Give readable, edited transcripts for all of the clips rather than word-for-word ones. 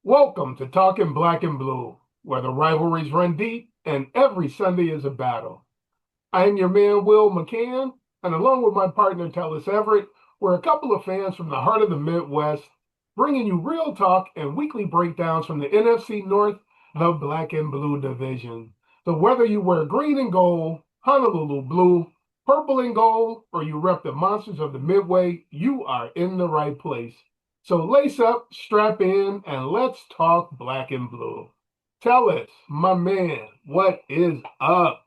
Welcome to Talking Black and Blue, where the rivalries run deep and every Sunday is a battle. I am your man, Will McCann, and along with my partner, Tellis Everett, we're a couple of fans from the heart of the Midwest, bringing you real talk and weekly breakdowns from the NFC North, the Black and Blue division. So whether you wear green and gold, Honolulu blue, purple and gold, or you rep the monsters of the Midway, you are in the right place. So lace up, strap in, and let's talk black and blue. Tell us, my man, what is up?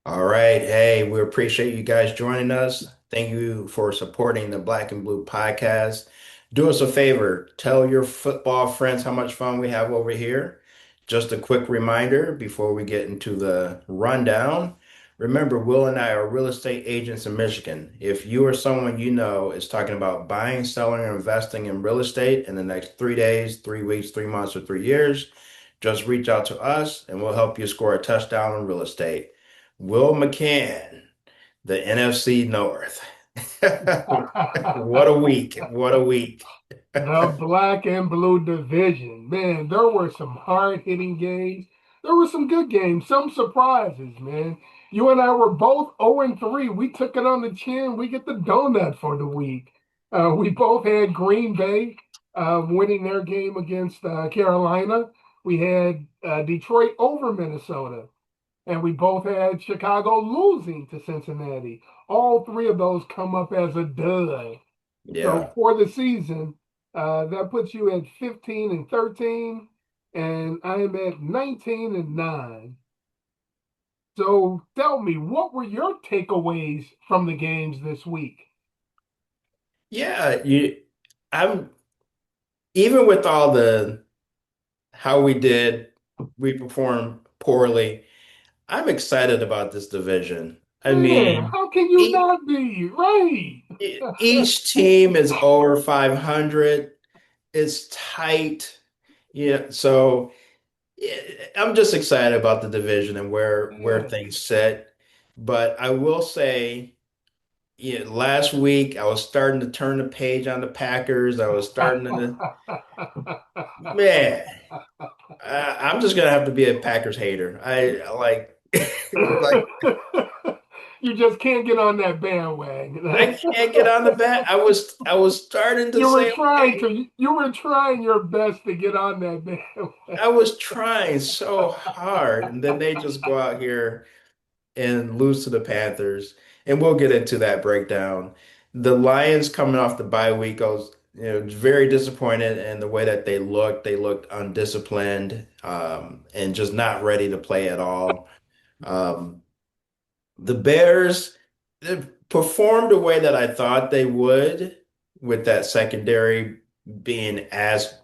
All right. Hey, we appreciate you guys joining us. Thank you for supporting the Black and Blue podcast. Do us a favor, tell your football friends how much fun we have over here. Just a quick reminder before we get into the rundown. Remember, Will and I are real estate agents in Michigan. If you or someone you know is talking about buying, selling, or investing in real estate in the next 3 days, 3 weeks, 3 months, or 3 years, just reach out to us and we'll help you score a touchdown in real estate. Will McCann, the NFC North. What a week. What a week. The black and blue division. Man, there were some hard hitting games. There were some good games, some surprises, man. You and I were both 0 and 3. We took it on the chin. We get the donut for the week. We both had Green Bay winning their game against Carolina. We had Detroit over Minnesota. And we both had Chicago losing to Cincinnati. All three of those come up as a dud. So Yeah. for the season, that puts you at 15 and 13, and I'm at 19 and 9. So tell me, what were your takeaways from the games this week? Yeah, I'm even with all the how we did, we performed poorly. I'm excited about this division. I Man, mean, how can you each, not be? Right. each team is over 500. It's tight. Yeah, so I'm just excited about the division and where Yeah. things sit. But I will say, yeah, last week I was starting to turn the page on the Packers. I was starting to, man, I'm just gonna have to be a Packers hater. I like, like You just can't get on that bandwagon. I can't get on the bat. I was starting to You were say, trying okay, to, you were trying your best to get on that bandwagon. I was trying so hard, and then they just go out here and lose to the Panthers. And we'll get into that breakdown. The Lions coming off the bye week, I was, very disappointed in the way that they looked. They looked undisciplined, and just not ready to play at all. Um, the Bears performed the way that I thought they would, with that secondary being as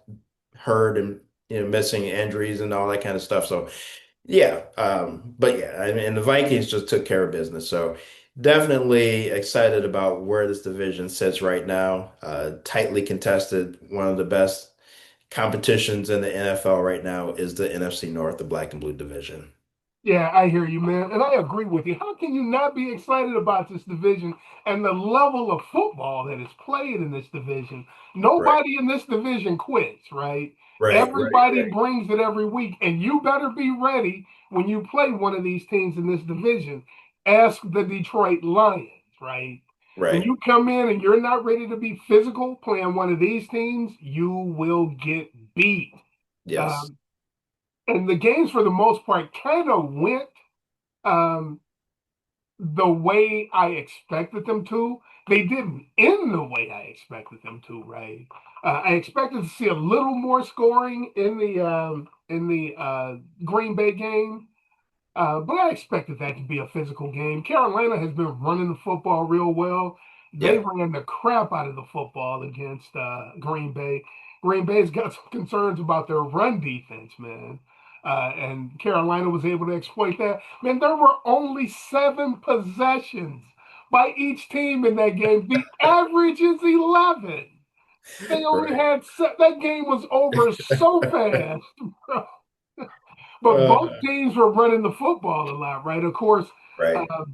hurt and missing injuries and all that kind of stuff. So yeah, but yeah, I mean, and the Vikings just took care of business. So definitely excited about where this division sits right now. Tightly contested. One of the best competitions in the NFL right now is the NFC North, the Black and Blue division. Yeah, I hear you, man. And I agree with you. How can you not be excited about this division and the level of football that is played in this division? Right, Nobody in this division quits, right? right, right, Everybody right, brings it every week, and you better be ready when you play one of these teams in this division. Ask the Detroit Lions, right? When right. you come in and you're not ready to be physical playing one of these teams, you will get beat. Yes. Um, and the games, for the most part, kind of went um, the way I expected them to. They didn't end the way I expected them to, right? I expected to see a little more scoring in the Green Bay game, but I expected that to be a physical game. Carolina has been running the football real well. They Yeah. ran the crap out of the football against Green Bay. Green Bay's got some concerns about their run defense, man. And Carolina was able to exploit that. Man, there were only 7 possessions by each team in that game. The average is 11. They only Right. had that game was over so fast. But both Uh, teams were running the football a lot, right? Of course, right. uh,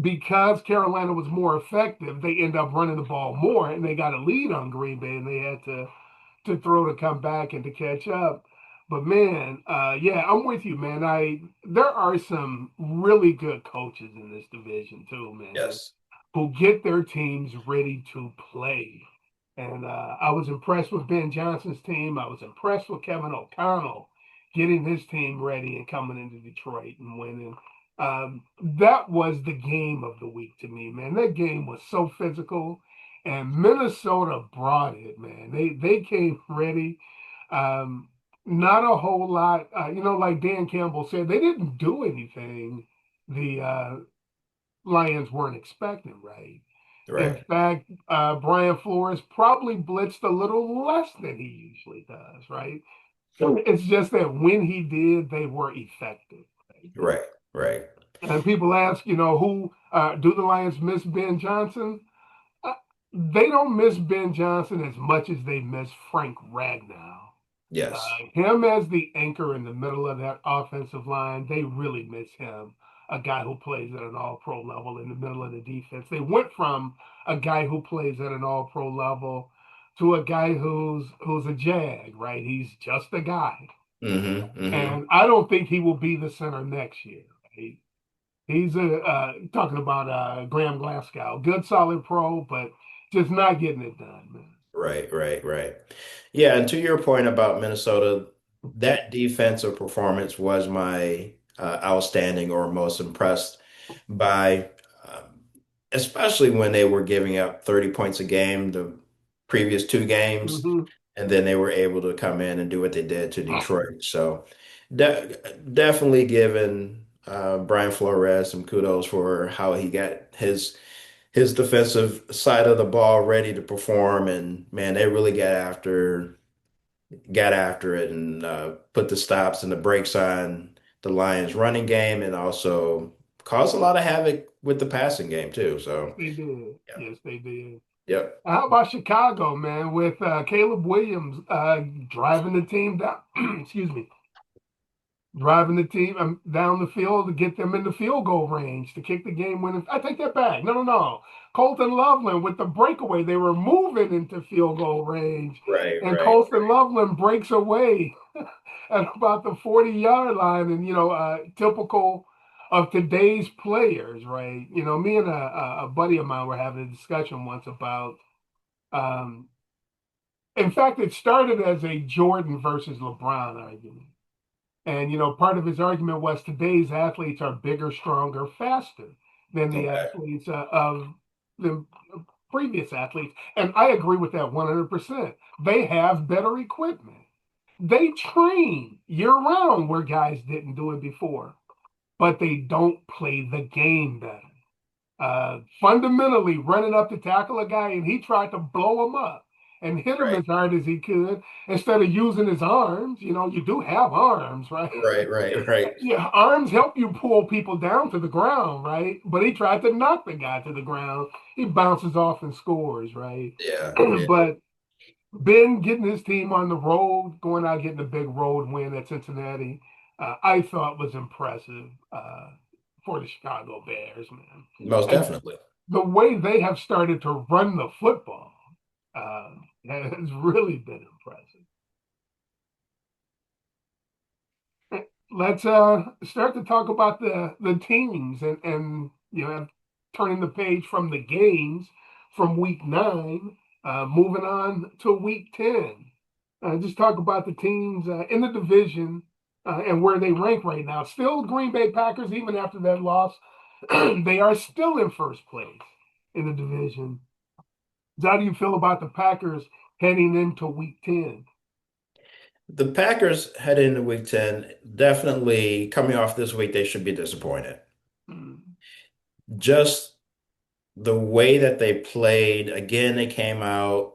because Carolina was more effective, they end up running the ball more, and they got a lead on Green Bay, and they had to throw to come back and to catch up. But man, yeah, I'm with you, man. There are some really good coaches in this division too, man, Yes. who get their teams ready to play. And I was impressed with Ben Johnson's team. I was impressed with Kevin O'Connell getting his team ready and coming into Detroit and winning. That was the game of the week to me, man. That game was so physical, and Minnesota brought it, man. They came ready. Um, Not a whole lot, like Dan Campbell said, they didn't do anything the Lions weren't expecting, right? In Right. fact, Brian Flores probably blitzed a little less than he usually does, right? So it's just that when he did, they were effective. Right? Right. Right. And people ask, who do the Lions miss Ben Johnson? Uh, they don't miss Ben Johnson as much as they miss Frank Ragnow. Yes. Him as the anchor in the middle of that offensive line, they really miss him. A guy who plays at an all pro level in the middle of the defense. They went from a guy who plays at an all pro level to a guy who's a jag, right? He's just a guy. Mm-hmm. Mm-hmm. And I don't think he will be the center next year. Right? He's talking about Graham Glasgow, good solid pro, but just not getting it done, man. Right, right, right. Yeah, and to your point about Minnesota, that defensive performance was my outstanding or most impressed by, especially when they were giving up 30 points a game the previous two games, Hmm. and then they were able to come in and do what they did to Detroit. So de definitely giving Brian Flores some kudos for how he got his defensive side of the ball ready to perform, and man, they really got after it and put the stops and the brakes on the Lions running game and also caused a lot of havoc with the passing game too. Yes, So they did. yeah. Yes, they did. Yep. How about Chicago, man, with Caleb Williams driving the team down, excuse me, driving the team down the field to get them in the field goal range to kick the game winning. I take that back. No, no, no. Colton Loveland with the breakaway. They were moving into field goal range, Right, and right, Colton Loveland breaks away at about the 40-yard line. And, typical of today's players, right? Me and a buddy of mine were having a discussion once about, um, in fact, it started as a Jordan versus LeBron argument. And, part of his argument was today's athletes are bigger, stronger, faster than the okay, athletes of the previous athletes. And I agree with that 100%. They have better equipment. They train year round where guys didn't do it before, but they don't play the game better. Fundamentally running up to tackle a guy, and he tried to blow him up and hit him right, as hard as he could instead of using his arms. You do have arms, right? right, right, right. Yeah, arms help you pull people down to the ground, right? But he tried to knock the guy to the ground. He bounces off and scores, right? Yeah, yeah. But Ben getting his team on the road, going out getting a big road win at Cincinnati, I thought was impressive for the Chicago Bears, man. Most And definitely. the way they have started to run the football uh, has really been impressive. Let's start to talk about the teams and turning the page from the games from week 9, moving on to week 10. Just talk about the teams in the division and where they rank right now. Still, Green Bay Packers, even after that loss, they are still in first place in the division. How do you feel about the Packers heading into week 10? The Packers head into week 10, definitely coming off this week, they should be disappointed. Mm. Just the way that they played, again, they came out.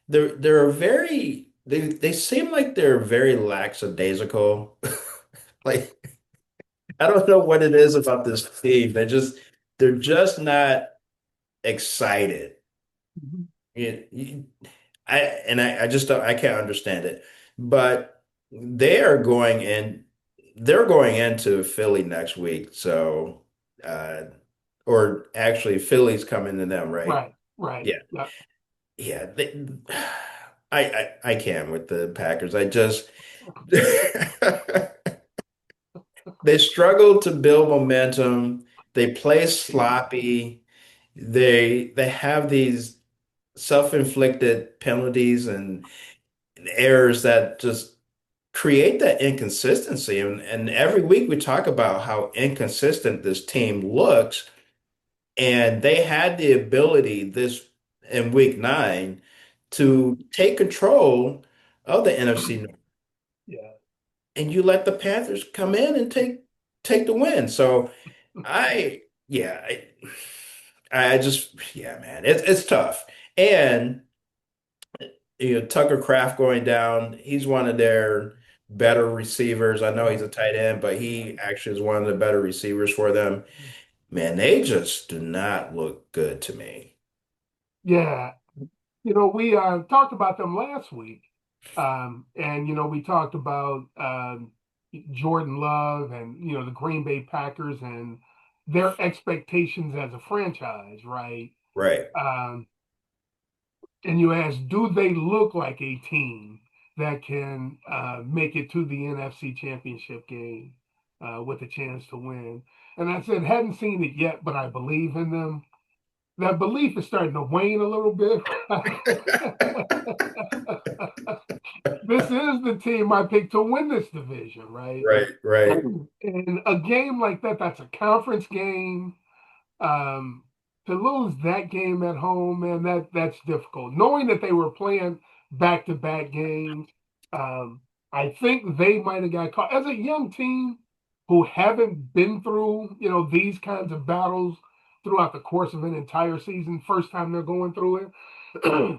They're very they seem like they're very lackadaisical. Like I don't know what it is about this team. They're just not excited. Mhm. You- I just don't I can't understand it. But they are going in they're going into Philly next week. So uh or actually Philly's coming to them, right? Right, right. Yeah. Yeah. Yeah, I can with the Packers. I just they struggle to build momentum. They play sloppy. They have these self-inflicted penalties and errors that just create that inconsistency. And every week we talk about how inconsistent this team looks. And they had the ability this in week 9 to take control of the NFC North. Yeah. And you let the Panthers come in and take the win. So yeah, I just yeah, man, it's tough. And Tucker Kraft going down, he's one of their better receivers. I know he's a tight end, but he actually is one of the better receivers for them. Man, they just do not look good to me. Yeah. We talked about them last week. And, we talked about Jordan Love and, the Green Bay Packers and their expectations as a franchise, right? Right. Um, and you ask, do they look like a team that can make it to the NFC Championship game with a chance to win? And I said, hadn't seen it yet, but I believe in them. That belief is starting to wane a little bit. This is the team I picked to win this division, right? Right, right. In a game like that, that's a conference game. Um, to lose that game at home, man, that's difficult. Knowing that they were playing back-to-back games, um, I think they might have got caught as a young team who haven't been through, these kinds of battles throughout the course of an entire season. First time they're going through it.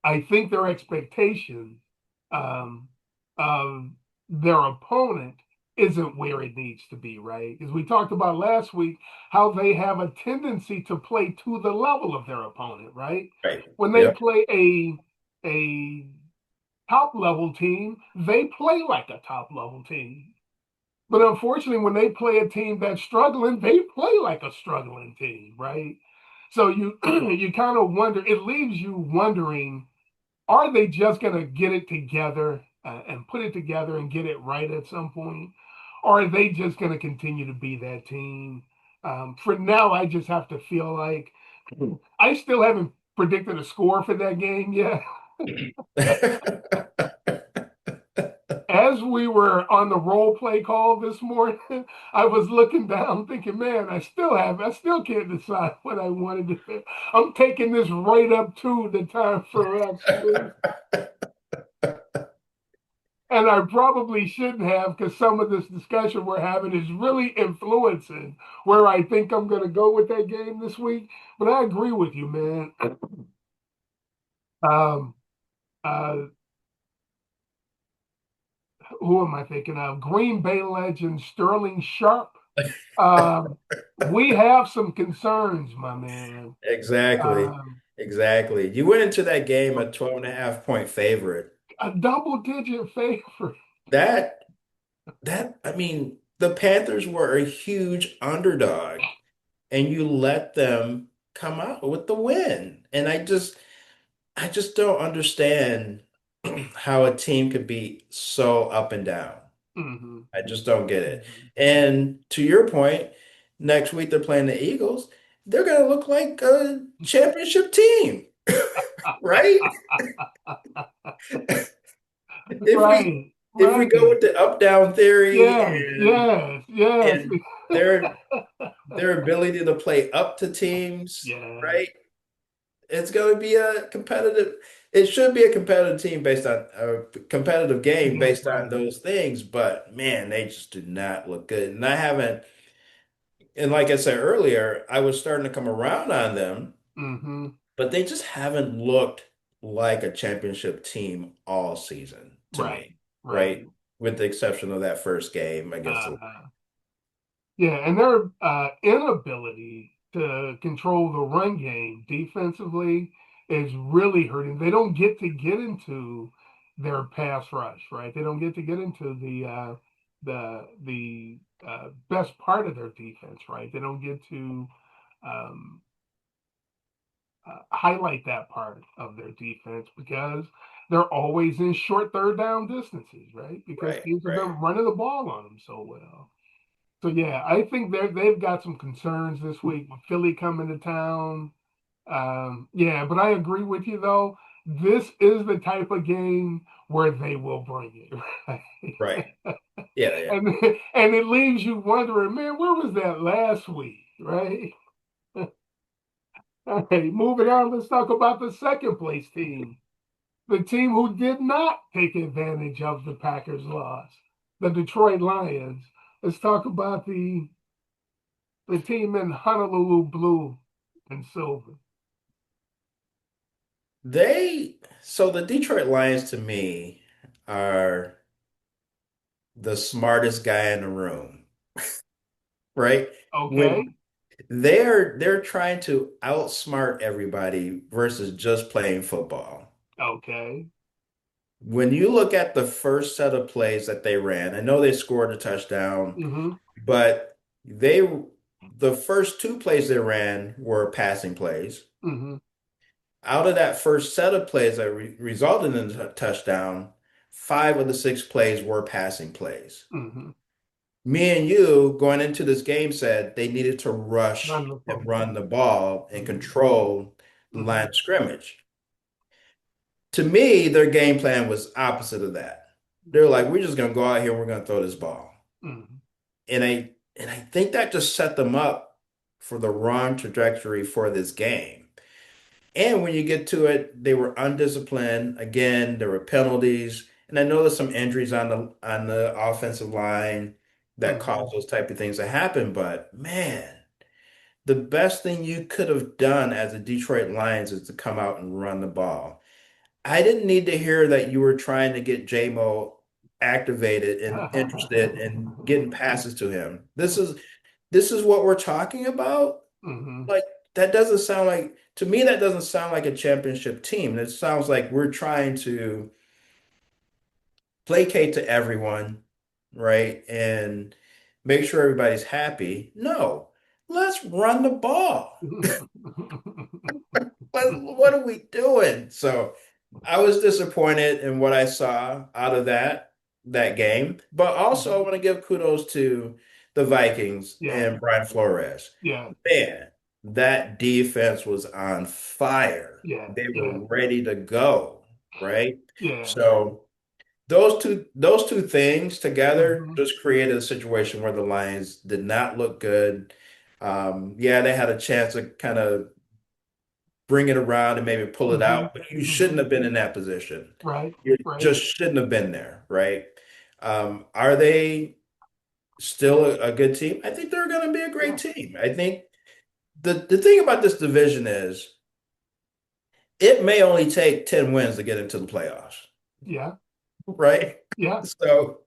I think their expectation um, of their opponent isn't where it needs to be, right? As we talked about last week, how they have a tendency to play to the level of their opponent, right? Right. When they Yep. play a top level team, they play like a top level team. But unfortunately, when they play a team that's struggling, they play like a struggling team, right? So you you kind of wonder. It leaves you wondering, are they just going to get it together and put it together and get it right at some point? Or are they just going to continue to be that team? For now, I just have to feel like I still haven't predicted a score for that game yet. As we were on the role play call this morning, I was looking down thinking, man, I still can't decide what I wanted to do. I'm taking this right up to the time for us. And I probably shouldn't have, because some of this discussion we're having is really influencing where I think I'm going to go with that game this week. But I agree with you, man. Um, uh, who am I thinking of? Green Bay legend Sterling Sharp. Um, we have some concerns, my man. Exactly. Um, Exactly. You went into that game a 12.5 point favorite. a double-digit favorite. That I mean, the Panthers were a huge underdog and you let them come out with the win. And I just don't understand how a team could be so up and down. Mm-hmm. I just don't get it. Mm-hmm. And to your point, next week they're playing the Eagles. They're going to look like a championship team, right? If we Right, if we go right. with the up down theory Yes, yes, yes. and their ability to play up to teams, Yeah. right? It's going to be a competitive. It should be a competitive team based on a competitive game That's based on right. those things. But man, they just do not look good. And I haven't. And like I said earlier, I was starting to come around on them, Mm-hmm. but they just haven't looked like a championship team all season to Right, me, right. right? With the exception of that first game against the Uh-huh. Yeah, and their inability to control the run game defensively is really hurting. They don't get into their pass rush, right? They don't get to get into the best part of their defense, right? They don't get to um, highlight that part of their defense because they're always in short third down distances, right? Because Right, teams have right. been running the ball on them so well. So yeah, I think they've got some concerns this week with Philly coming to town. Yeah, but I agree with you though. This is the type of game where they will bring it, Right. right? Yeah, yeah. and and it leaves you wondering, man, where was that last week, right? Okay, moving on, let's talk about the second place team, the team who did not take advantage of the Packers' loss, the Detroit Lions. Let's talk about the team in Honolulu blue and silver. So the Detroit Lions to me are the smartest guy in the room, right? When Okay, they're trying to outsmart everybody versus just playing football. okay. When you look at the first set of plays that they ran, I know they scored a touchdown, Mm-hmm. but the first two plays they ran were passing plays. Mm-hmm. Out of that first set of plays that resulted in a touchdown, five of the six plays were passing plays. Mm-hmm. Me and you going into this game said they needed to rush Run the and run football. the ball and Mm-hmm. control the Mm-hmm. line of scrimmage. To me, their game plan was opposite of that. They're like, we're just gonna go out here and we're gonna throw this ball. Mm-hmm. And I think that just set them up for the wrong trajectory for this game. And when you get to it, they were undisciplined. Again, there were penalties. And I know there's some injuries on the offensive line that Mm-hmm. cause those type of things to happen. But man, the best thing you could have done as a Detroit Lions is to come out and run the ball. I didn't need to hear that you were trying to get JMO activated and interested in getting passes to him. This is what we're talking about. Mm-hmm. Like that doesn't sound like to me that doesn't sound like a championship team. It sounds like we're trying to placate to everyone, right? And make sure everybody's happy. No, let's run the ball. What are we doing? So I was disappointed in what I saw out of that game, but also I want to give kudos to the Vikings Yeah, and Brian Flores. yeah, Man, that defense was on fire. yeah, They yeah, were ready to go, right? yeah. So those two things together Mm-hmm. just created a situation where the Lions did not look good. Yeah, they had a chance to kind of bring it around and maybe pull it Mm-hmm. out, but you shouldn't Mm-hmm. have been in that position. Right, You right. just shouldn't have been there, right? Are they still a good team? I think they're going to be a great Yeah, team. I think the thing about this division is it may only take 10 wins to get into the playoffs, yeah, right? yeah. So,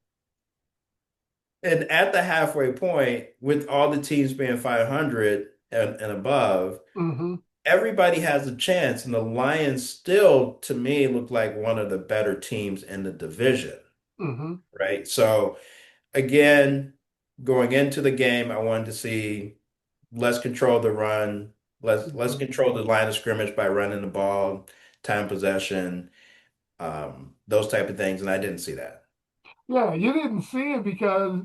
and at the halfway point, with all the teams being 500 and above, Mm-hmm. everybody has a chance, and the Lions still, to me, look like one of the better teams in the division, Mm-hmm. right? So again, going into the game, I wanted to see let's control the run, let's Mm-hmm. control the line of scrimmage by running the ball, time possession, those type of things, and I didn't see that. Yeah, you didn't see it because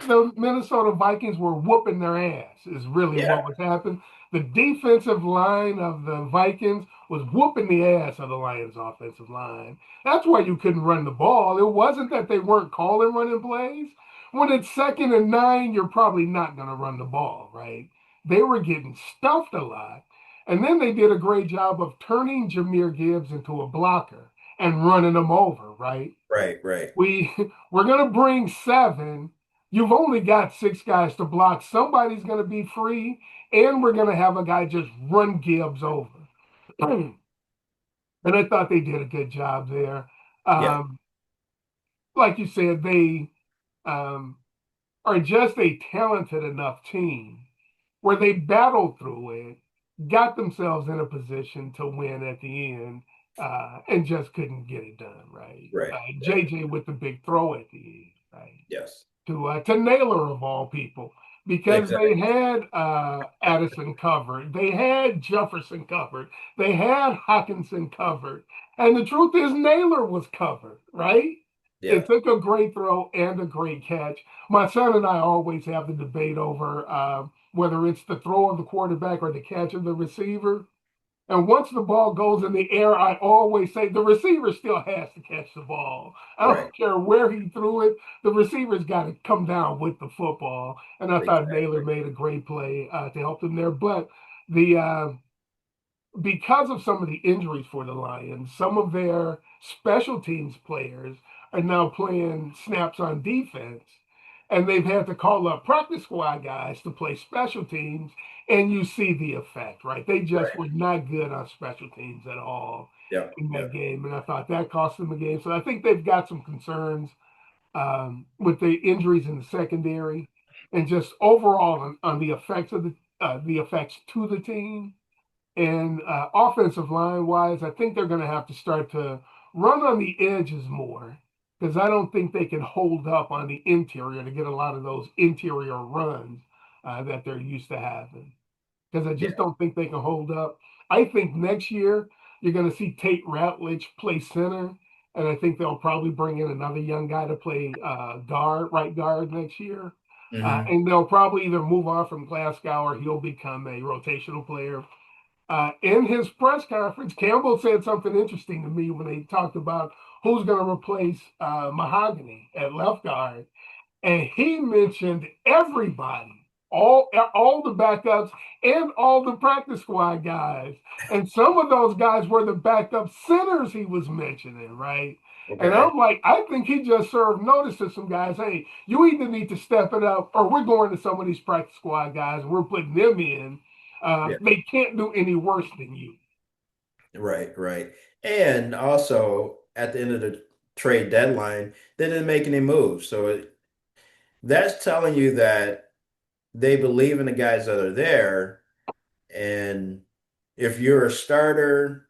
the Minnesota Vikings were whooping their ass, is really Yeah, what was happening. The defensive line of the Vikings was whooping the ass of the Lions' offensive line. That's why you couldn't run the ball. It wasn't that they weren't calling running plays. When it's 2nd and 9, you're probably not going to run the ball, right? They were getting stuffed a lot. And then they did a great job of turning Jameer Gibbs into a blocker and running him over, right? right, right, we we're gonna bring seven. You've only got six guys to block. Somebody's gonna be free, and we're gonna have a guy just run Gibbs over. And I thought they did a good job there. yeah, Um, like you said, they um, are just a talented enough team where they battled through it, got themselves in a position to win at the end, and just couldn't get it done. Right, right, right, JJ with the big throw at the end. Right. yes, To Naylor of all people. because they Exactly. had Addison covered, they had Jefferson covered, they had Hawkinson covered, and the truth is Naylor was covered, right? Yeah. It took a great throw and a great catch. My son and I always have the debate over whether it's the throw of the quarterback or the catch of the receiver. And once the ball goes in the air, I always say the receiver still has to catch the ball. I Right. don't care where he threw it. The receiver's got to come down with the football. And I thought Naylor Exactly. made a great play to help them there. But the because of some of the injuries for the Lions, some of their special teams players are now playing snaps on defense. And they've had to call up practice squad guys to play special teams. And you see the effect, right? They just Right. were not good on special teams at all Yep. in that Yep. game. And I thought that cost them a game. So I think they've got some concerns with the injuries in the secondary and just overall on the effects of the effects to the team. And offensive line wise, I think they're going to have to start to run on the edges more because I don't think they can hold up on the interior to get a lot of those interior runs that they're used to having. Because I Yeah. just don't think they can hold up. I think next year you're going to see Tate Ratledge play center, and I think they'll probably bring in another young guy to play right guard next year. Hmm. And they'll probably either move on from Glasgow or he'll become a rotational player in his press conference, Campbell said something interesting to me when they talked about who's going to replace Mahogany at left guard, and he mentioned everybody, all the backups and all the practice squad guys, and some of those guys were the backup centers he was mentioning, right? And Okay. I'm like, I think he just served notice to some guys. Hey, you either need to step it up, or we're going to some of these practice squad guys and we're putting them in. Yeah. They can't do any worse than you. Right. Right. And also at the end of the trade deadline, they didn't make any moves. That's telling you that they believe in the guys that are there. And if you're a starter,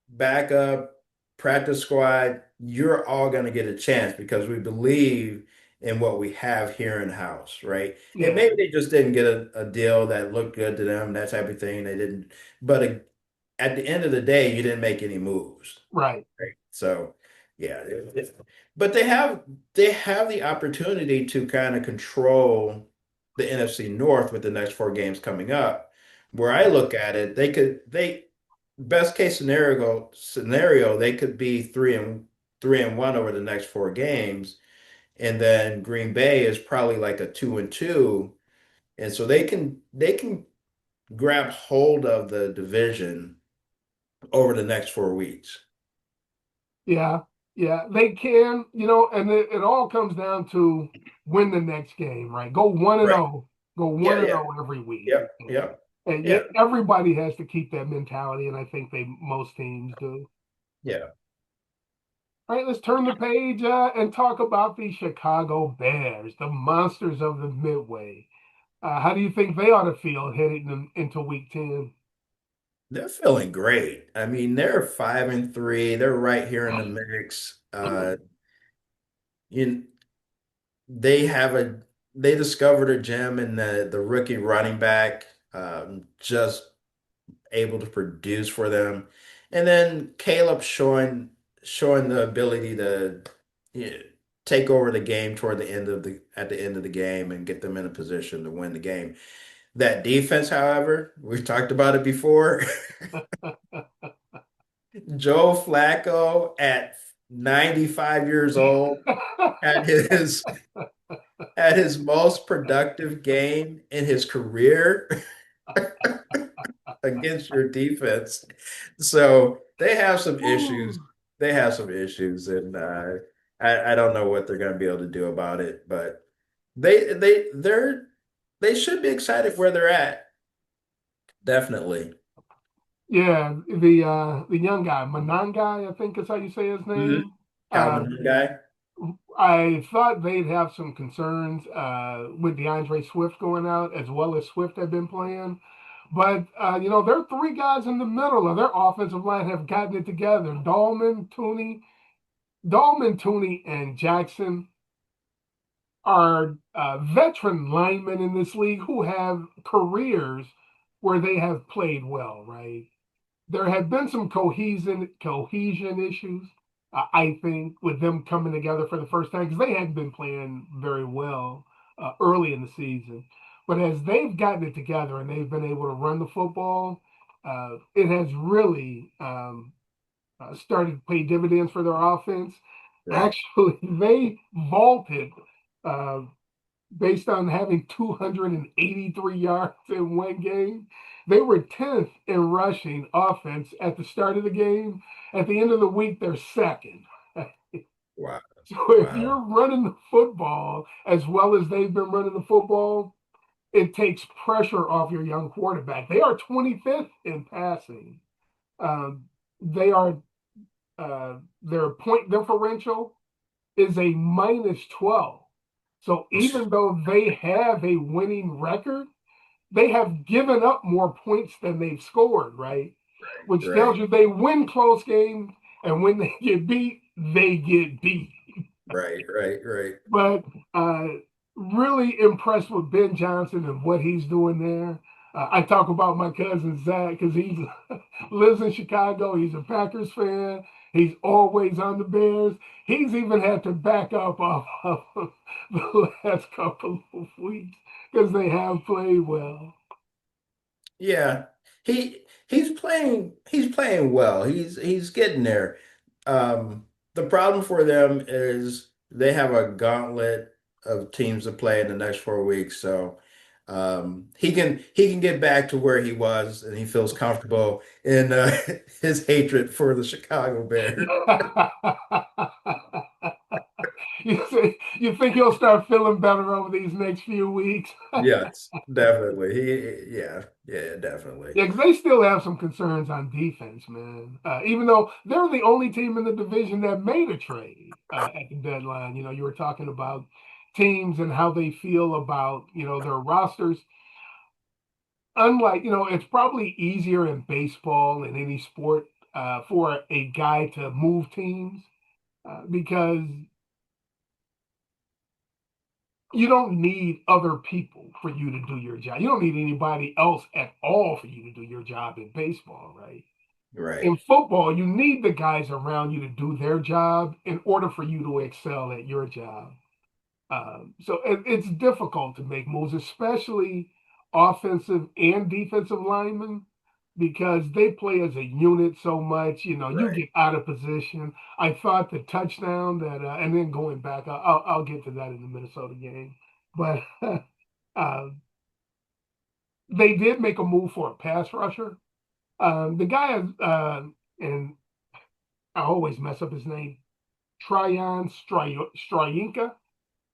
backup, practice squad, you're all going to get a chance because we believe in what we have here in house, right? And Yeah, maybe they just didn't get a deal that looked good to them, that type of thing. They didn't, but at the end of the day, you didn't make any moves, right. right? So, yeah, but they have the opportunity to kind of control the NFC North with the next four games coming up. Where I look at it, they best case scenario they could be 3-1 over the next four games, and then Green Bay is probably like a 2-2, and so they can grab hold of the division over the next 4 weeks. Yeah, yeah. They can, and it all comes down to win the next game, right? Go one and Right. zero, go one Yeah, and yeah. zero every week. Yep. Yep. And Yeah. everybody has to keep that mentality, and I think most teams do. Yeah. All right, let's turn the page and talk about the Chicago Bears, the monsters of the Midway. How do you think they ought to feel heading into Week 10? They're feeling great. I mean, they're 5-3. They're right here in the mix. You they have a they discovered a gem in the rookie running back, just able to produce for them, and then Caleb showing the ability to, you know, take over the game toward the end of the game and get them in a position to win the game. That defense, however, we've talked about it before. Joe Flacco at 95 years old had his had his most productive game in his career against your defense. So they have some issues. They have some issues, and I don't know what they're going to be able to do about it. But they should be excited where they're at. Definitely. Yeah, the young guy, Manangai, I think is how you say his Hmm. name. Uh, Calvin guy. I thought they'd have some concerns with DeAndre Swift going out, as well as Swift had been playing. But their three guys in the middle of their offensive line have gotten it together. Dolman, Tooney, and Jackson are veteran linemen in this league who have careers where they have played well, right? There have been some cohesion issues, I think, with them coming together for the first time because they hadn't been playing very well early in the season. But as they've gotten it together and they've been able to run the football, it has really started to pay dividends for their offense. Right. Actually, they vaulted uh, based on having 283 yards in one game. They were 10th in rushing offense at the start of the game. At the end of the week, they're second. Wow. So if Wow. you're running the football as well as they've been running the football, it takes pressure off your young quarterback. They are 25th in passing. Um, they are their point differential is a minus 12. So even though they have a winning record, they have given up more points than they've scored, right? Which tells Right. you they win close games, and when they get beat, they get beat. Right. Right. Right. But uh, really impressed with Ben Johnson and what he's doing there. I talk about my cousin Zach because he lives in Chicago. He's a Packers fan. He's always on the Bears. He's even had to back up off of the last couple of weeks because they have played well. Yeah. He's playing well. He's getting there. The problem for them is they have a gauntlet of teams to play in the next 4 weeks. So he can get back to where he was and he feels comfortable in his hatred for the Chicago Bears. You think he'll start feeling better over these next few weeks? Yes, definitely. Yeah, definitely. Yeah, because they still have some concerns on defense, man. Even though they're the only team in the division that made a trade at the deadline. You were talking about teams and how they feel about, their rosters. Unlike, it's probably easier in baseball and any sport for a guy to move teams because you don't need other people for you to do your job. You don't need anybody else at all for you to do your job in baseball, right? In Right, football, you need the guys around you to do their job in order for you to excel at your job. So it's difficult to make moves, especially offensive and defensive linemen, because they play as a unit so much. You right. get out of position. I thought the touchdown that, and then going back, I'll get to that in the Minnesota game, but uh, they did make a move for a pass rusher. The guy is, and I always mess up his name, Tryon-Shyinka.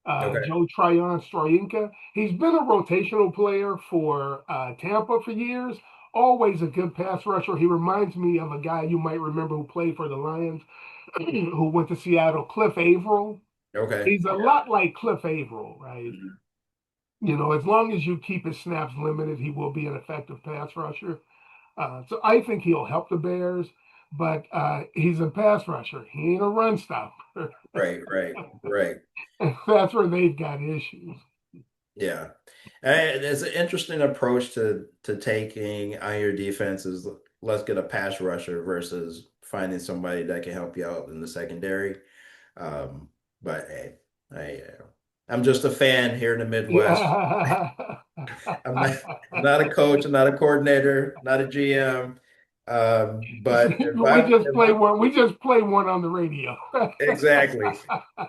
Okay. Joe Tryon-Shyinka. He's been a rotational player for Tampa for years. Always a good pass rusher. He reminds me of a guy you might remember who played for the Lions, who went to Seattle, Cliff Averill. Okay. He's a lot like Cliff Averill, right? Mhm. As long as you keep his snaps limited, he will be an effective pass rusher. So I think he'll help the Bears, but he's a pass rusher. He ain't a run stopper. Right, right, right. And that's where they've got issues. Yeah. It's an interesting approach to taking on your defense is let's get a pass rusher versus finding somebody that can help you out in the secondary. Um, but hey, I'm just a fan here in the Midwest. Yeah. I'm not a coach, I'm not a coordinator, not a GM. But if we I just if play I one. We just play one on the radio. exactly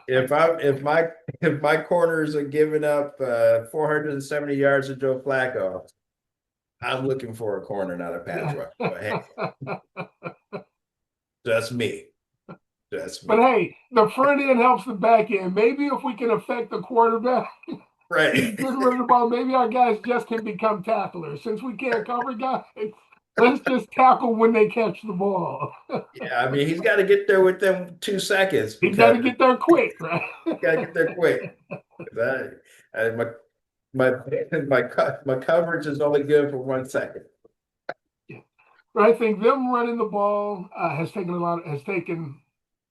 if my corners are giving up 470 yards to Joe Flacco, I'm looking for a corner, not a pass rush. But hey, that's me. That's But me. hey, the front end helps the back end. Maybe if we can affect the quarterback, Right. he's getting rid of the ball. Maybe our guys just can become tacklers. Since we can't cover guys, let's just tackle when they catch the ball. Yeah, I mean he's got to get there within 2 seconds He got because to get there quick, right? he's got to get there quick. 'Cause my my coverage is only good for 1 second. Yeah. But I think them running the ball has taken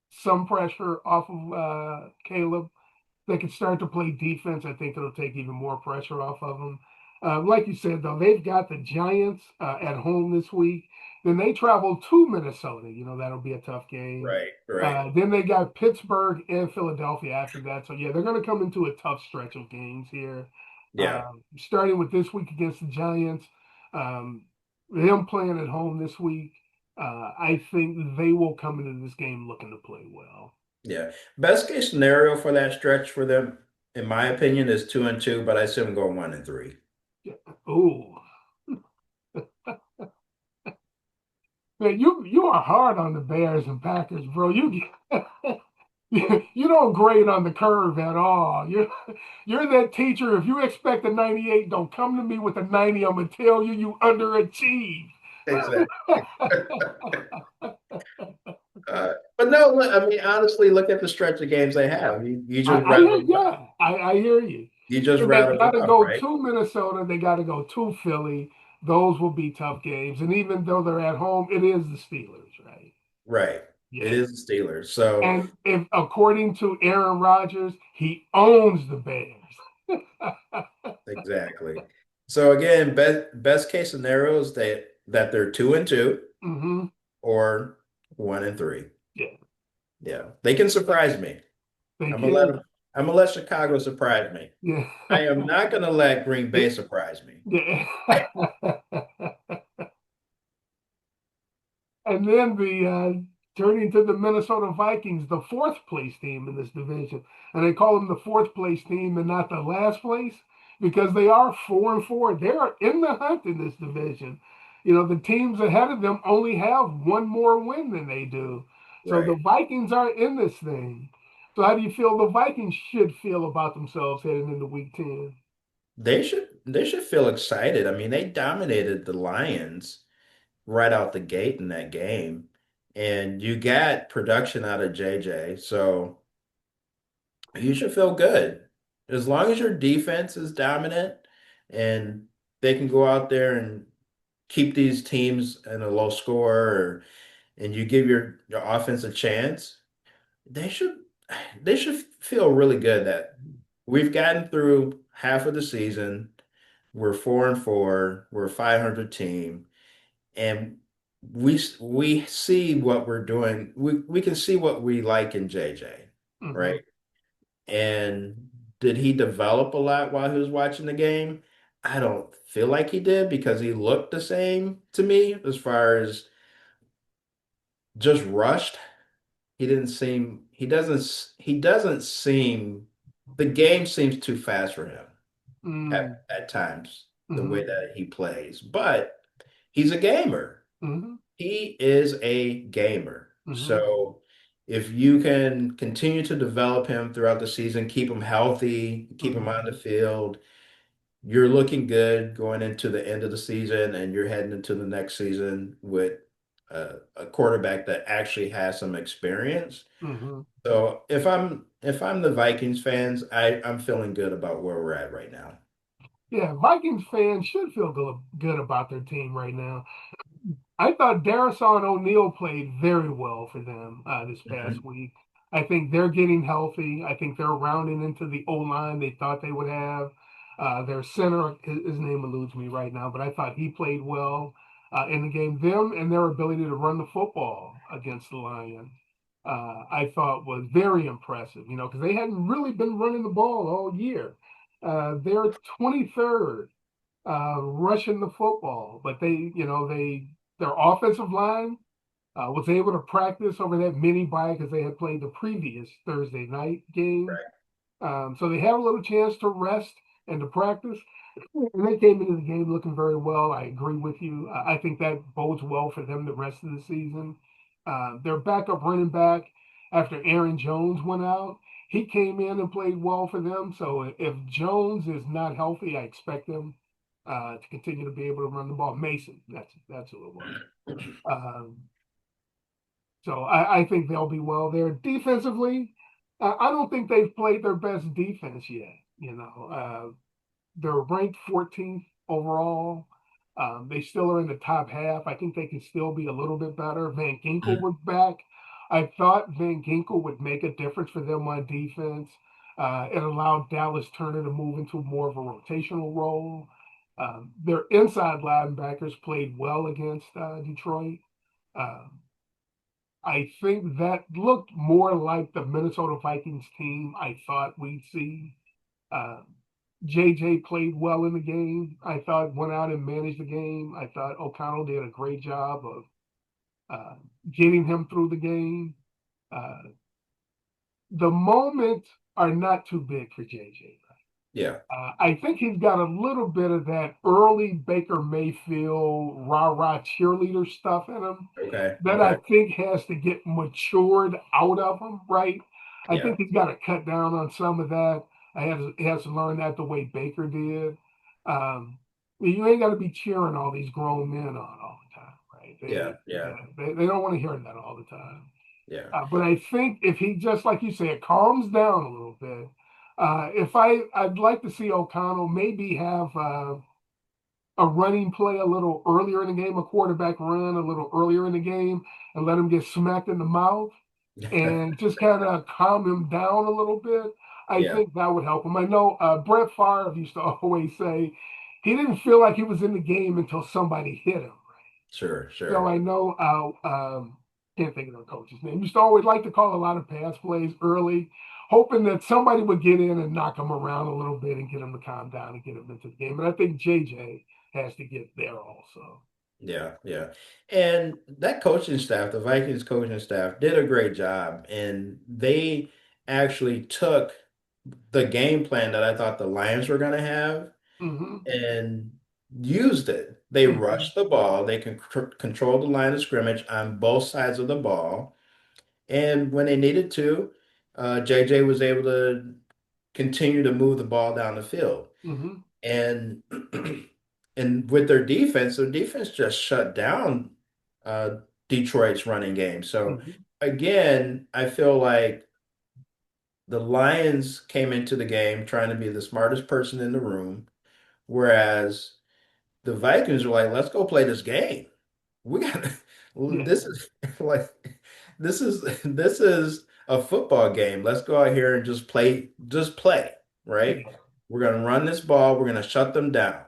some pressure off of Caleb. they can start to play defense, I think it'll take even more pressure off of them. Like you said, though, they've got the Giants at home this week. Then they travel to Minnesota. That'll be a tough game. Right, right. Then they got Pittsburgh and Philadelphia after that. So, yeah, they're going to come into a tough stretch of games here. Yeah, Starting with this week against the Giants, um, them playing at home this week, I think they will come into this game looking to play well. yeah. Best case scenario for that stretch for them, in my opinion, is 2-2, but I see them go 1-3. Yeah. Oh, man, you are hard on the Bears and Packers, bro. You don't grade on the curve at all. You're that teacher. If you expect a 98, don't come to me with a 90. I'm gonna tell you underachieved. Exactly. But no, I mean, honestly, look at the stretch of games they have. You just rattled them off. Yeah, I hear you. You just And they rattled got them to off, go right? to Minnesota. They got to go to Philly. Those will be tough games. And even though they're at home, it is the Steelers, right? Right. It Yeah. is the Steelers. So And if according to Aaron Rodgers, he owns the Bears. exactly. So again, best case scenario is that they're 2-2 hmm or 1-3. Yeah, Yeah, they can surprise me. they I'm gonna let can. 'em- I'm gonna let Chicago surprise me. Yeah. I am not gonna let Green Bay surprise me. Yeah. And then turning to the Minnesota Vikings, the fourth place team in this division, and they call them the fourth place team and not the last place because they are 4-4. They are in the hunt in this division. The teams ahead of them only have one more win than they do, so the Right. Vikings are in this thing. So how do you feel the Vikings should feel about themselves heading into Week 10? They should feel excited. I mean, they dominated the Lions right out the gate in that game. And you got production out of JJ, so you should feel good. As long as your defense is dominant and they can go out there and keep these teams in a low score and you give your offense a chance, they should they should feel really good that we've gotten through half of the season. We're 4-4, we're a 500 team, and we see what we're doing. We can see what we like in JJ, Mm-hmm. right? And did he develop a lot while he was watching the game? I don't feel like he did because he looked the same to me as far as just rushed. He doesn't seem the game seems too fast for him at times, the Mm-hmm. way that he plays. But he's a gamer. Mm-hmm. He is a gamer. Mm-hmm. So if you can continue to develop him throughout the season, keep him healthy, keep him on the Mm-hmm. field, you're looking good going into the end of the season, and you're heading into the next season with a quarterback that actually has some experience. Mm-hmm. So if I'm the Vikings fans, I'm feeling good about where we're at right now. Yeah, Vikings fans should feel good about their team right now. I thought Darisaw O'Neal played very well for them this past Mhm. week. I think they're getting healthy. I think they're rounding into the O line they thought they would have. Their center, his name eludes me right now, but I thought he played well in the game. Them and their ability to run the football against the Lions, I thought was very impressive. Because they hadn't really been running the ball all year. They're 23rd rushing the football, but their offensive line was able to practice over that mini bye because they had played the previous Thursday night game. Right. So they had a little chance to rest and to practice. And they came into the game looking very well. I agree with you. I think that bodes well for them the rest of the season. Their backup running back, after Aaron Jones went out, he came in and played well for them. So if Jones is not healthy, I expect them to continue to be able to run the ball. Mason, that's who it was. Um, so I think they'll be well there. Defensively, I don't think they've played their best defense yet. They're ranked 14th overall. They still are in the top half. I think they can still be a little bit better. Van Ginkel was back. I thought Van Ginkel would make a difference for them on defense. It allowed Dallas Turner to move into more of a rotational role. Their inside linebackers played well against Detroit. Um, I think that looked more like the Minnesota Vikings team I thought we'd see. Uh, JJ played well in the game. I thought went out and managed the game. I thought O'Connell did a great job of uh, getting him through the game. Uh, the moments are not too big for JJ. Yeah. I think he's got a little bit of that early Baker Mayfield rah rah cheerleader stuff in him Okay. that I Okay. think has to get matured out of him, right? I Yeah. think he's got to cut down on some of that. He has to learn that the way Baker did. Um, you ain't got to be cheering all these grown men on all the time, right? Yeah. Yeah. They don't want to hear that all the time. Yeah. But I think if he just like you said calms down a little bit, I'd like to see O'Connell maybe have a running play a little earlier in the game, a quarterback run a little earlier in the game, and let him get smacked in the mouth and just kind of calm him down a little bit. I Yeah. think that would help him. I know Brett Favre used to always say he didn't feel like he was in the game until somebody hit him. Sure. So Sure. I know can't think of the coach's name. Used to always like to call a lot of pass plays early, hoping that somebody would get in and knock him around a little bit and get him to calm down and get him into the game. And I think JJ has to get there also. Yeah. Yeah. And that coaching staff, the Vikings coaching staff, did a great job. And they actually took the game plan that I thought the Lions were going to have Hmm. and used it. They Hmm. rushed the ball. They can control the line of scrimmage on both sides of the ball. And when they needed to, JJ was able to continue to move the ball down the field. Hmm. And and with their defense just shut down uh, Detroit's running game. So Hmm. again, I feel like the Lions came into the game trying to be the smartest person in the room, whereas the Vikings were like, let's go play this game. We got Yeah. this is like this is a football game. Let's go out here and just play, right? Yeah. We're gonna run this ball, we're gonna shut them down.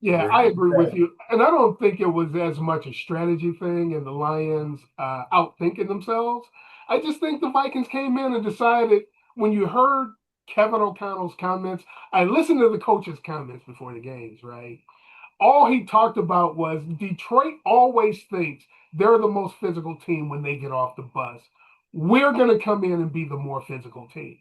Yeah, We're I gonna agree with play. you. And I don't think it was as much a strategy thing and the Lions outthinking themselves. I just think the Vikings came in and decided when you heard Kevin O'Connell's comments, I listened to the coach's comments before the games, right? All he talked about was Detroit always thinks they're the most physical team when they get off the bus. We're going to come in and be the more physical team.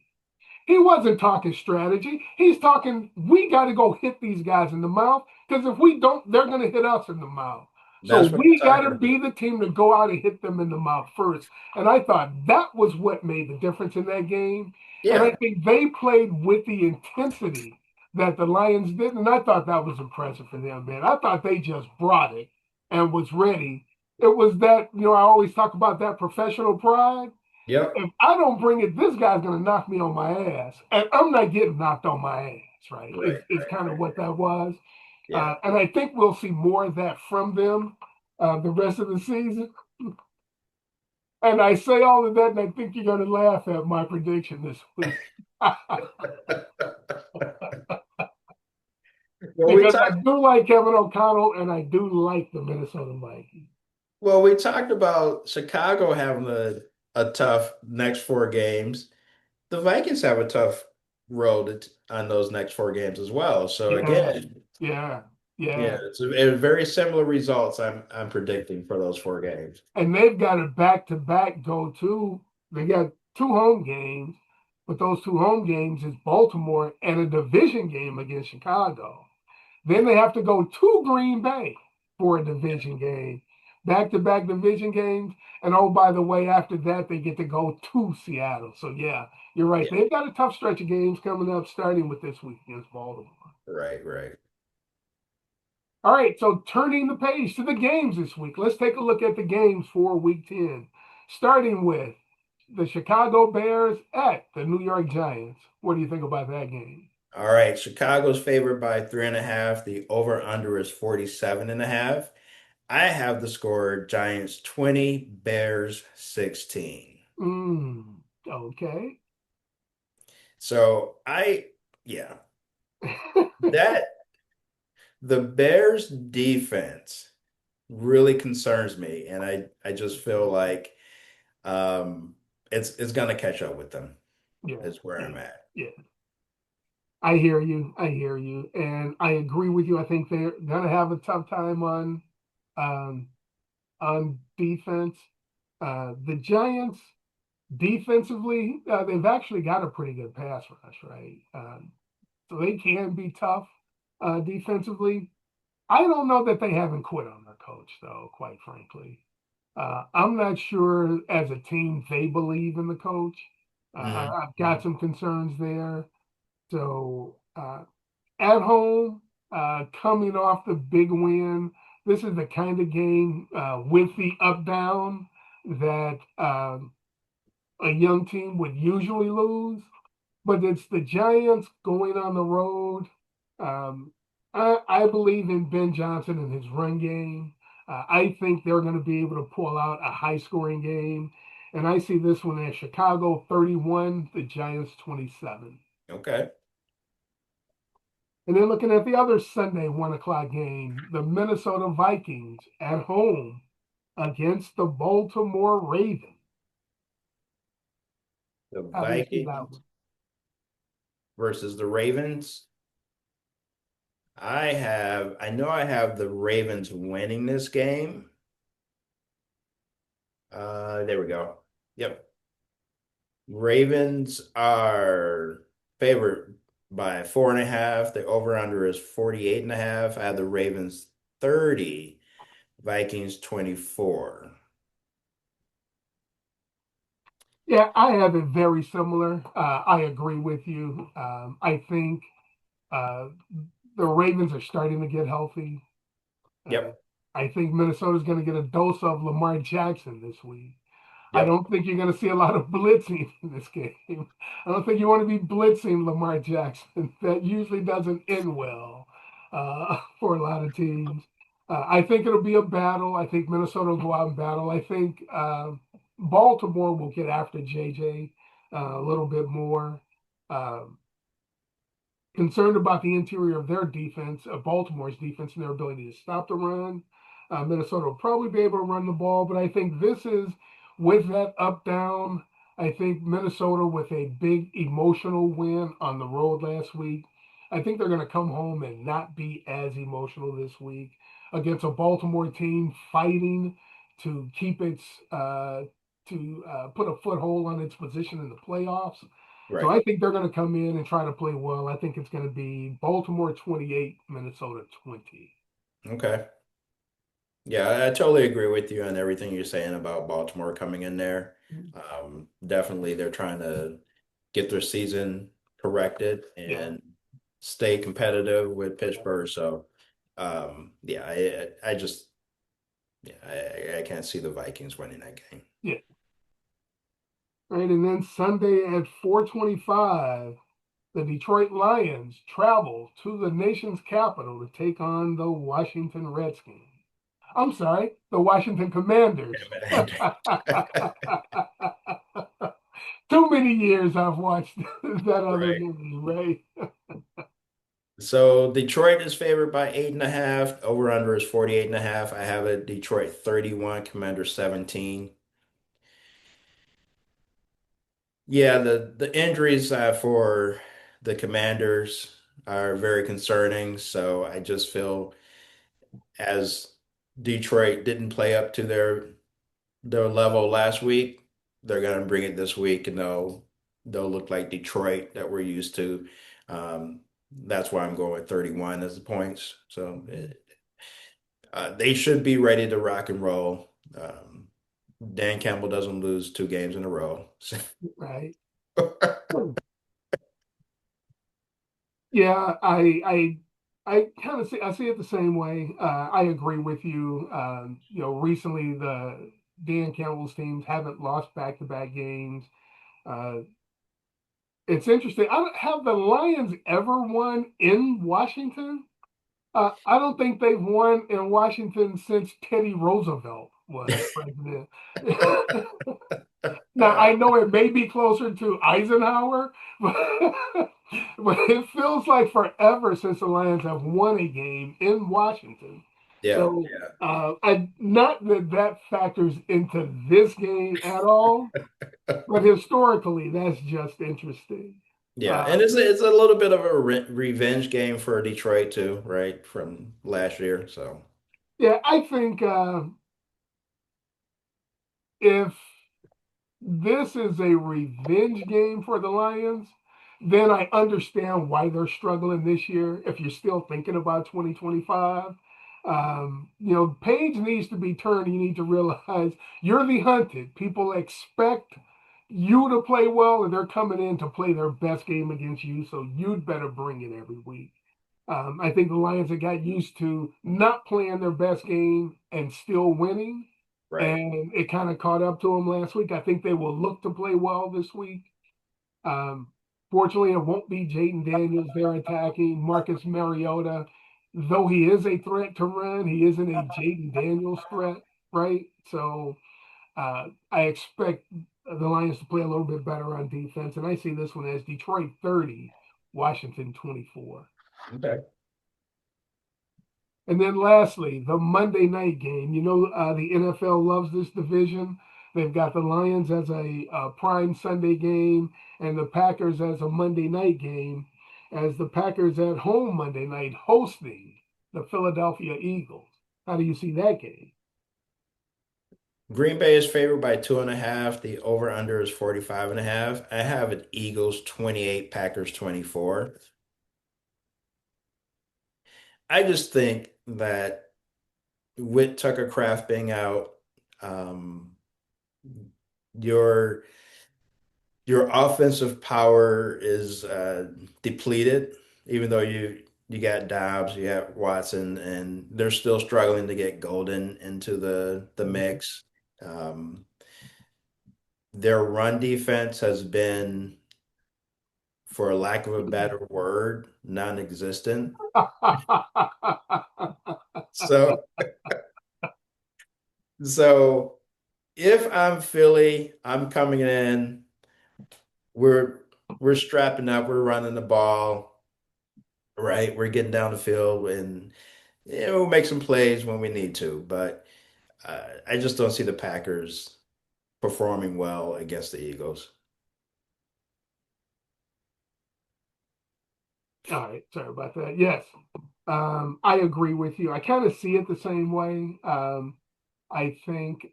He wasn't talking strategy. He's talking, we got to go hit these guys in the mouth because if we don't, they're going to hit us in the mouth. So That's what I'm we got talking to about. be the team to go out and hit them in the mouth first. And I thought that was what made the difference in that game. And I Yeah. think they played with the intensity that the Lions didn't. And I thought that was impressive for them, man. I thought they just brought it and was ready. It was that, I always talk about that professional pride. Yep. If I don't bring it, this guy's going to knock me on my ass. And I'm not getting knocked on my ass, right? Right, Is right, kind of right. what that was. Yeah. And I think we'll see more of that from them the rest of the season. And I say all of that, and I think you're going to laugh at my prediction this week. Well, we Because I talked do like Kevin O'Connell and I do like the Minnesota Vikings. well, we talked about Chicago having a tough next four games. The Vikings have a tough road on those next four games as well. So Yeah, again, yeah, yeah, yeah. it's very similar results I'm predicting for those four games. And they've got a back-to-back go to. They got two home games, but those two home games is Baltimore and a division game against Chicago. Then they have to go to Green Bay for a division game, back-to-back division games. And oh, by the way, after that they get to go to Seattle. So yeah, you're right. Yeah, They've got a tough stretch of games coming up, starting with this week against Baltimore. right, right. All right, so turning the page to the games this week. Let's take a look at the games for week 10, starting with the Chicago Bears at the New York Giants. What do you think about that game? All right, Chicago's favored by 3.5. The over-under is 47.5. I have the score Giants 20, Bears 16. Okay. So yeah, that the Bears defense really concerns me, and I just feel like um, it's gonna catch up with them. Yeah, Is where yeah, I'm at. yeah. I hear you. I hear you, and I agree with you. I think they're gonna have a tough time um, on defense. The Giants defensively, they've actually got a pretty good pass rush, right? So they can be tough defensively. I don't know that they haven't quit on their coach, though, quite frankly. I'm not sure as a team they believe in the coach. Hmm. I've got some concerns there. So at home, coming off the big win, this is the kind of game with the up down that a young team would usually lose, but it's the Giants going on the road. Um, I believe in Ben Johnson and his run game. I think they're going to be able to pull out a high scoring game. And I see this one as Chicago 31, the Giants 27. Okay. And then looking at the other Sunday 1 o'clock game, the Minnesota Vikings at home against the Baltimore Ravens. The How do you see that Vikings one? versus the Ravens. I have the Ravens winning this game. There we go. Yep. Ravens are favored by 4.5. The over-under is 48.5. I have the Ravens 30, Vikings 24. Yeah, I have it very similar. I agree with you. I think uh, the Ravens are starting to get healthy. Uh, Yep. I think Minnesota's going to get a dose of Lamar Jackson this week. I Yep. don't think you're going to see a lot of blitzing in this game. I don't think you want to be blitzing Lamar Jackson. That usually doesn't end well for a lot of teams. I think it'll be a battle. I think Minnesota will go out and battle. I think Baltimore will get after JJ a little bit more. Um, Concerned about the interior of their defense, Baltimore's defense, and their ability to stop the run. Minnesota will probably be able to run the ball, but I think this is with that up down. I think Minnesota with a big emotional win on the road last week. I think they're going to come home and not be as emotional this week against a Baltimore team fighting to keep its put a foothold on its position in the playoffs. So Right. I think they're going to come in and try to play well. I think it's going to be Baltimore 28, Minnesota 20. Okay. Yeah, I totally agree with you on everything you're saying about Baltimore coming in there. Definitely, they're trying to get their season corrected Yeah, and stay competitive with Pittsburgh. So, yeah, I just, yeah, I can't see the Vikings winning that game. yeah. Right, and then Sunday at 4:25, the Detroit Lions travel to the nation's capital to take on the Washington Redskins. I'm sorry, the Washington Commanders. Too many years I've watched that other Right. movie, right? So Detroit is favored by 8.5. Over under is 48.5. I have it Detroit 31, Commander 17. Yeah, the injuries for the Commanders are very concerning. So I just feel as Detroit didn't play up to their level last week, they're gonna bring it this week and they'll look like Detroit that we're used to. That's why I'm going with 31 as the points. So they should be ready to rock and roll. Dan Campbell doesn't lose 2 games in a row. Right. Yeah, I kind of see I see it the same way. I agree with you. Recently the Dan Campbell's teams haven't lost back-to-back games. Uh, it's interesting. I don't, have the Lions ever won in Washington? I don't think they've won in Washington since Teddy Roosevelt was president. Now I know it may be closer to Eisenhower, but, but it feels like forever since the Lions have won a game in Washington. Yeah, So I not that that factors into this game at all, but historically that's just interesting. yeah, Uh, and it's a little bit of a revenge game for Detroit too, right, from last year. So yeah, I think if this is a revenge game for the Lions, then I understand why they're struggling this year. If you're still thinking about 2025, page needs to be turned. You need to realize you're the hunted. People expect you to play well, and they're coming in to play their best game against you. So you'd better bring it every week. I think the Lions have got used to not playing their best game and still winning, right, and it kind of caught up to them last week. I think they will look to play well this week. Um, Fortunately, it won't be Jaden Daniels there attacking Marcus Mariota, though he is a threat to run. He isn't a Jaden Daniels threat, right? So I expect the Lions to play a little bit better on defense, and I see this one as Detroit 30, Washington 24. okay. And then lastly, the Monday night game. The NFL loves this division. They've got the Lions as a prime Sunday game and the Packers as a Monday night game, as the Packers at home Monday night hosting the Philadelphia Eagles. How do you see that game? Green Bay is favored by 2.5. The over-under is 45.5. I have it Eagles 28, Packers 24. I just think that with Tucker Craft being out, um, your your offensive power is depleted, even though you got Dobbs, you got Watson, and they're still struggling to get Golden into the mix. Um, their run defense has been, for lack of a better word, non-existent. So, so if I'm Philly, I'm coming in. We're we're strapping up. We're running the ball, right? We're getting down the field, and we'll make some plays when we need to. But I just don't see the Packers performing well against the Eagles. All right, sorry about that. Yes, I agree with you. I kind of see it the same way. I think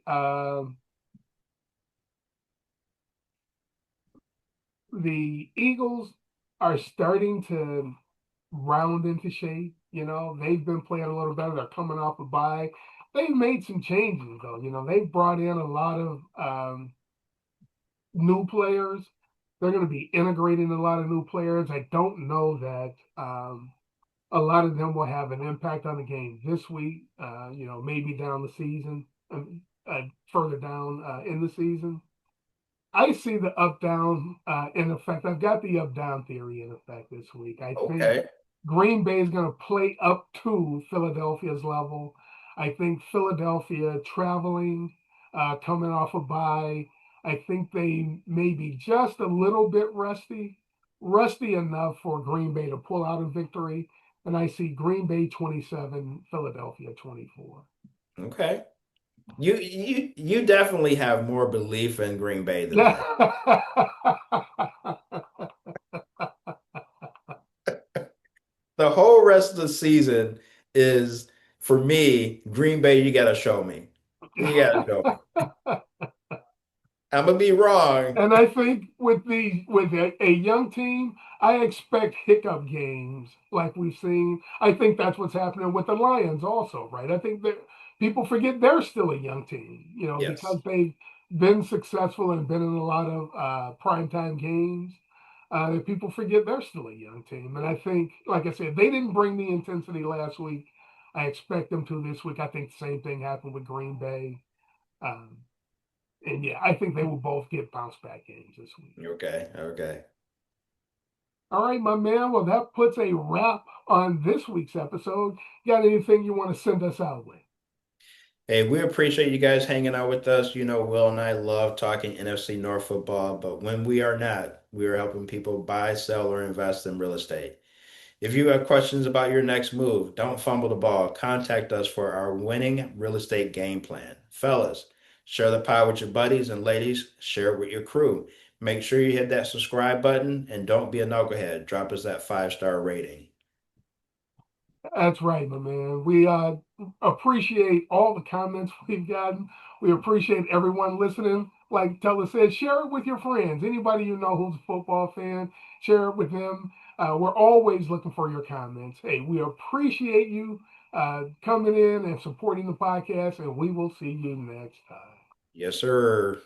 the Eagles are starting to round into shape. They've been playing a little better. They're coming off a bye. They've made some changes, though. They've brought in a lot of new players. They're going to be integrating a lot of new players. I don't know that a lot of them will have an impact on the game this week, maybe down the season, further down in the season. I see the up down in effect. I've got the up down theory in effect this week. I think Okay. Green Bay is going to play up to Philadelphia's level. I think Philadelphia traveling, coming off a bye. I think they may be just a little bit rusty enough for Green Bay to pull out a victory. And I see Green Bay 27, Philadelphia 24. Okay. You definitely have more belief in Green Bay than Yeah. I. The whole rest of the season is, for me, Green Bay, you gotta show me. You gotta show me. I'm gonna be wrong. And I think with a young team, I expect hiccup games like we've seen. I think that's what's happening with the Lions also, right? I think that people forget they're still a young team, Yes. because they've been successful and been in a lot of primetime games. People forget they're still a young team. And I think, like I said, they didn't bring the intensity last week. I expect them to this week. I think the same thing happened with Green Bay. Um, and yeah, I think they will both get bounce back games this week. Okay. Okay. All right, my man. Well, that puts a wrap on this week's episode. Got anything you want to send us out with? Hey, we appreciate you guys hanging out with us. You know, Will and I love talking NFC North football, but when we are not, we are helping people buy, sell, or invest in real estate. If you have questions about your next move, don't fumble the ball. Contact us for our winning real estate game plan. Fellas, share the pie with your buddies, and ladies, share it with your crew. Make sure you hit that subscribe button and don't be a knucklehead. Drop us that 5-star rating. That's right, my man. We appreciate all the comments we've gotten. We appreciate everyone listening. Like Teller said, share it with your friends. Anybody you know who's a football fan, share it with them. We're always looking for your comments. Hey, we appreciate you coming in and supporting the podcast, and we will see you next time. Yes, sir.